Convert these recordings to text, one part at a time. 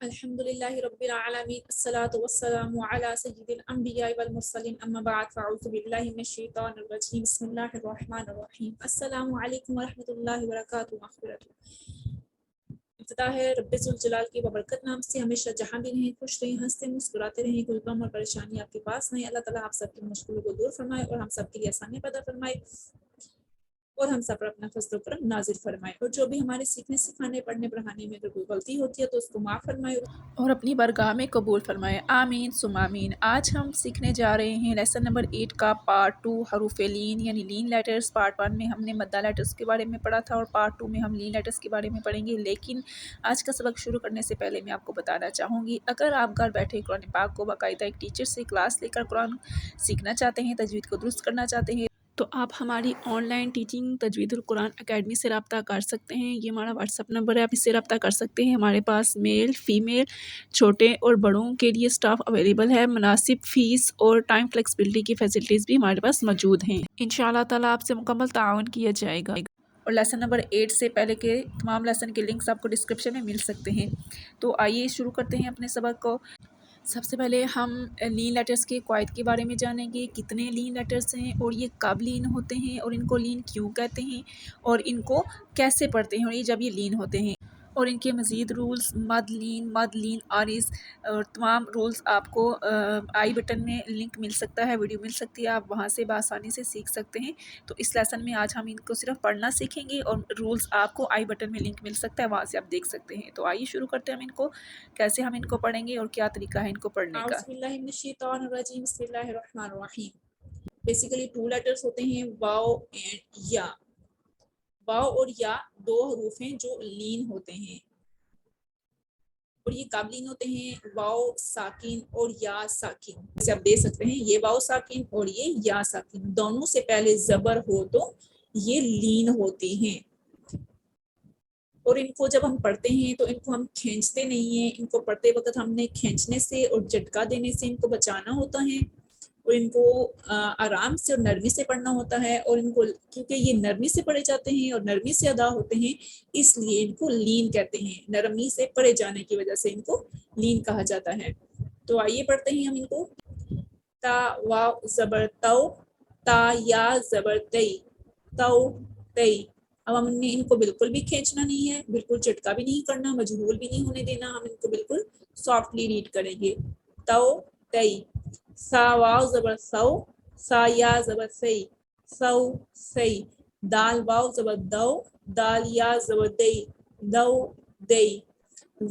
الحمد للہ رب العالمین الصلاۃ والسلام علی سید الانبیاء والمرسلین اما بعد فاعوذ باللہ من الشیطان الرجیم بسم اللہ الرحمن الرحیم السلام علیکم ورحمۃ اللہ وبرکاتہ مغفرۃ ابتدا ہے رب ذوالجلال کی ببرکت نام سے، ہمیشہ جہاں بھی رہیں خوش رہیں، ہنستے مسکراتے رہیں، کوئی غم اور پریشانی آپ کے پاس نہیں۔ اللہ تعالیٰ آپ سب کی مشکلوں کو دور فرمائے اور ہم سب کے لیے آسانی پیدا فرمائے اور ہم سب پر اپنا فضل و کرم نازل فرمائے، اور جو بھی ہمارے سیکھنے سکھانے پڑھنے پڑھانے میں اگر کوئی غلطی ہوتی ہے تو اس کو معاف فرمائے اور اپنی بارگاہ میں قبول فرمائے، آمین ثم آمین۔ آج ہم سیکھنے جا رہے ہیں لیسن نمبر 8 کا پارٹ 2 حروف لین یعنی لین لیٹرز۔ پارٹ 1 میں ہم نے مدہ لیٹرز کے بارے میں پڑھا تھا اور پارٹ 2 میں ہم لین لیٹرز کے بارے میں پڑھیں گے، لیکن آج کا سبق شروع کرنے سے پہلے میں آپ کو بتانا چاہوں گی، اگر آپ گھر بیٹھے قرآن پاک کو باقاعدہ ایک ٹیچر سے کلاس لے کر قرآن سیکھنا چاہتے ہیں، تجوید کو درست کرنا چاہتے ہیں، تو آپ ہماری آن لائن ٹیچنگ تجوید القرآن اکیڈمی سے رابطہ کر سکتے ہیں۔ یہ ہمارا واٹس ایپ نمبر ہے، آپ اس سے رابطہ کر سکتے ہیں۔ ہمارے پاس میل فیمیل چھوٹے اور بڑوں کے لیے سٹاف اویلیبل ہے، مناسب فیس اور ٹائم فلیکسیبلٹی کی فیسلٹیز بھی ہمارے پاس موجود ہیں۔ انشاءاللہ تعالیٰ آپ سے مکمل تعاون کیا جائے گا، اور لیسن نمبر 8 سے پہلے کے تمام لیسن کے لنکس آپ کو ڈسکرپشن میں مل سکتے ہیں۔ تو آئیے شروع کرتے ہیں اپنے سبق کو۔ سب سے پہلے ہم لین لیٹرز کے قواعد کے بارے میں جانیں گے، کتنے لین لیٹرز ہیں اور یہ کب لین ہوتے ہیں اور ان کو لین کیوں کہتے ہیں اور ان کو کیسے پڑھتے ہیں، اور یہ جب یہ لین ہوتے ہیں اور ان کے مزید رولز، مد لین عارض اور تمام رولز آپ کو آئی بٹن میں لنک مل سکتا ہے، ویڈیو مل سکتی ہے، آپ وہاں سے بآسانی سے سیکھ سکتے ہیں۔ تو اس لیسن میں آج ہم ان کو صرف پڑھنا سیکھیں گے اور رولز آپ کو آئی بٹن میں لنک مل سکتا ہے، وہاں سے آپ دیکھ سکتے ہیں۔ تو آئیے شروع کرتے ہیں ہم ان کو، کیسے ہم ان کو پڑھیں گے اور کیا طریقہ ہے ان کو پڑھنے کا۔ اعوذ باللہ من الشیطان الرجیم بسم اللہ الرحمن الرحیم۔ بیسیکلی 2 لیٹرز ہوتے ہیں، واو اینڈ یا۔ واو اور یا 2 حروف ہیں جو لین ہوتے ہیں، اور یہ کب لین ہوتے ہیں؟ واو ساکن اور یا ساکن، جیسے آپ دیکھ سکتے ہیں یہ واو ساکن اور یہ یا ساکن، دونوں سے پہلے زبر ہو تو یہ لین ہوتی ہیں، اور ان کو جب ہم پڑھتے ہیں تو ان کو ہم کھینچتے نہیں ہیں، ان کو پڑھتے وقت ہم نے کھینچنے سے اور جھٹکا دینے سے ان کو بچانا ہوتا ہے، اور ان کو آرام سے اور نرمی سے پڑھنا ہوتا ہے، اور ان کو کیونکہ یہ نرمی سے پڑھے جاتے ہیں اور نرمی سے ادا ہوتے ہیں، اس لیے ان کو لین کہتے ہیں، نرمی سے پڑھے جانے کی وجہ سے ان کو لین کہا جاتا ہے۔ تو آئیے پڑھتے ہیں ہم ان کو۔ تا واو زبر تو، تا یا زبر تی، تو تی۔ اب ہم نے ان کو بالکل بھی کھینچنا نہیں ہے، بالکل چٹکا بھی نہیں کرنا، مجہول بھی نہیں ہونے دینا، ہم ان کو بالکل سافٹلی ریڈ کریں گے۔ تو تی۔ سا واو زبر سو، سا یا زبر سی، سو سی۔ دال واو زبر دو، دال یا زبر دی، دو دی۔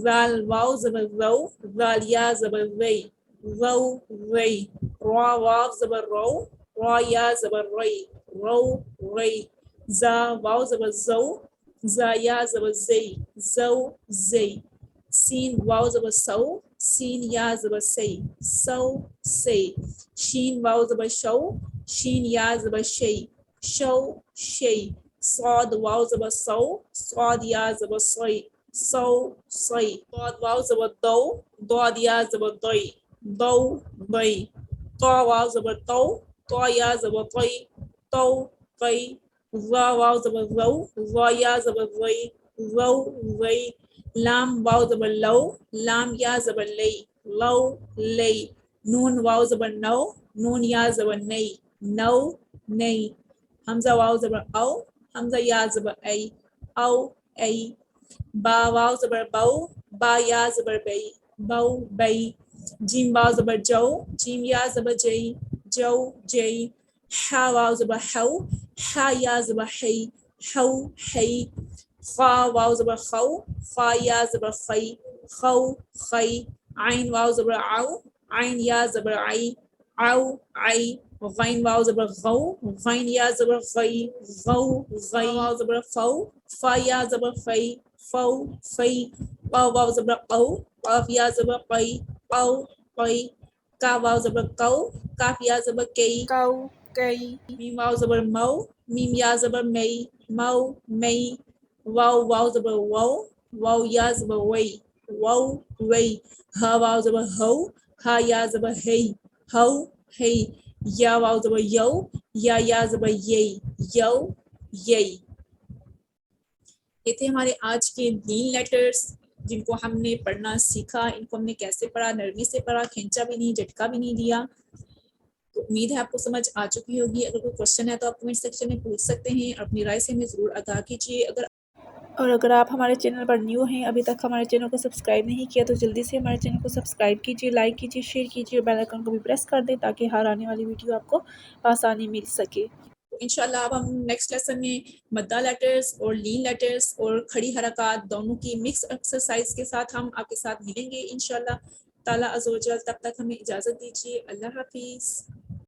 زال واو زبر رو، زال یا زبر وی، رو وی۔ را واو زبر رو، را یا زبر ری، رو ری۔ زا واو زبر زو، زا یا زبر زی، زو زی۔ سین واو زبر سو، سین یا زبر سی، سو سی۔ شین واو زبر شو، شین یا زبر شی، شو شی۔ صاد واو زبر سو، صاد یا زبر صی، سو صی۔ ضاد واو زبر دو، ضاد یا زبر ضی، دو ضی۔ طا واو زبر تو، طا یا زبر طی، تو قی۔ ظا واو زبر رو، ظا یا زبر ضی، رو ضی۔ لام واو زبر لو، لام یا زبر لی، لو لی۔ نون واو زبر نو، نون یا زبر نئی، نو نئی۔ حمزہ واو زبر او، حمزہ یا زبر ای، او ای۔ با واو زبر بو، با یا زبر بئی، بو بئی۔ جیم واو زبر جو، جیم یا زبر جئی، جو جئی۔ ہا واو زبر ہو، ہا یا زبر ہئی، ہو ہئی۔ خا واو زبر خو، خا یا زبر خی، خو خی۔ عین واو زبر عو، عین یا زبر عی، عو عی۔ غین واو زبر غو، غین یا زبر غی، غو غی۔ واو زبر فو، فا یا زبر فی، فو فی۔ واو واو زبر قو، قاف یا زبر قی، قو قی۔ کا واو زبر کو، کاف یا زبر کی، کو کئی۔ میم واو زبر مو، میم یا زبر مئی، مو مئی۔ واو واو زبر وو، واو یا زبر وئی، وو وئی۔ ہا واو زبر ہو، ہا یا زبر ہئی، ہو ہئی۔ یا واو زبر یو، یا زبر یئی، یو یئی۔ یہ تھے ہمارے آج کے لین لیٹرز۔ جن کو ہم نے پڑھنا سیکھا. ان کو ہم نے کیسے پڑھا, نرمی سے پڑھا, کھینچا بھی نہیں, جھٹکا بھی نہیں دیا. تو امید ہے آپ کو سمجھ آ چکی ہوگی. اگر کوئی کوشچن ہے تو آپ کمنٹ سیکشن میں پوچھ سکتے ہیں اور اپنی رائے سے ہمیں ضرور آگاہ کیجیے. اگر آپ ہمارے چینل پر نیو ہیں, ابھی تک ہمارے چینل کو سبسکرائب نہیں کیا, تو جلدی سے ہمارے چینل کو سبسکرائب کیجیے, لائک کیجیے, شیئر کیجیے, بیل آئیکن کو بھی پریس کر دیں تاکہ ہر آنے والی ویڈیو آپ کو آسانی مل سکے. انشاءاللہ اب ہم نیکسٹ لیسن میں مدہ لیٹرز اور لین لیٹرز اور کھڑی حرکات دونوں کی مکس ایکسرسائز کے ساتھ ہم آپ کے ساتھ ملیں گے انشاءاللہ تعالیٰ عز و جل. تب تک ہمیں اجازت دیجیے. اللہ حافظ.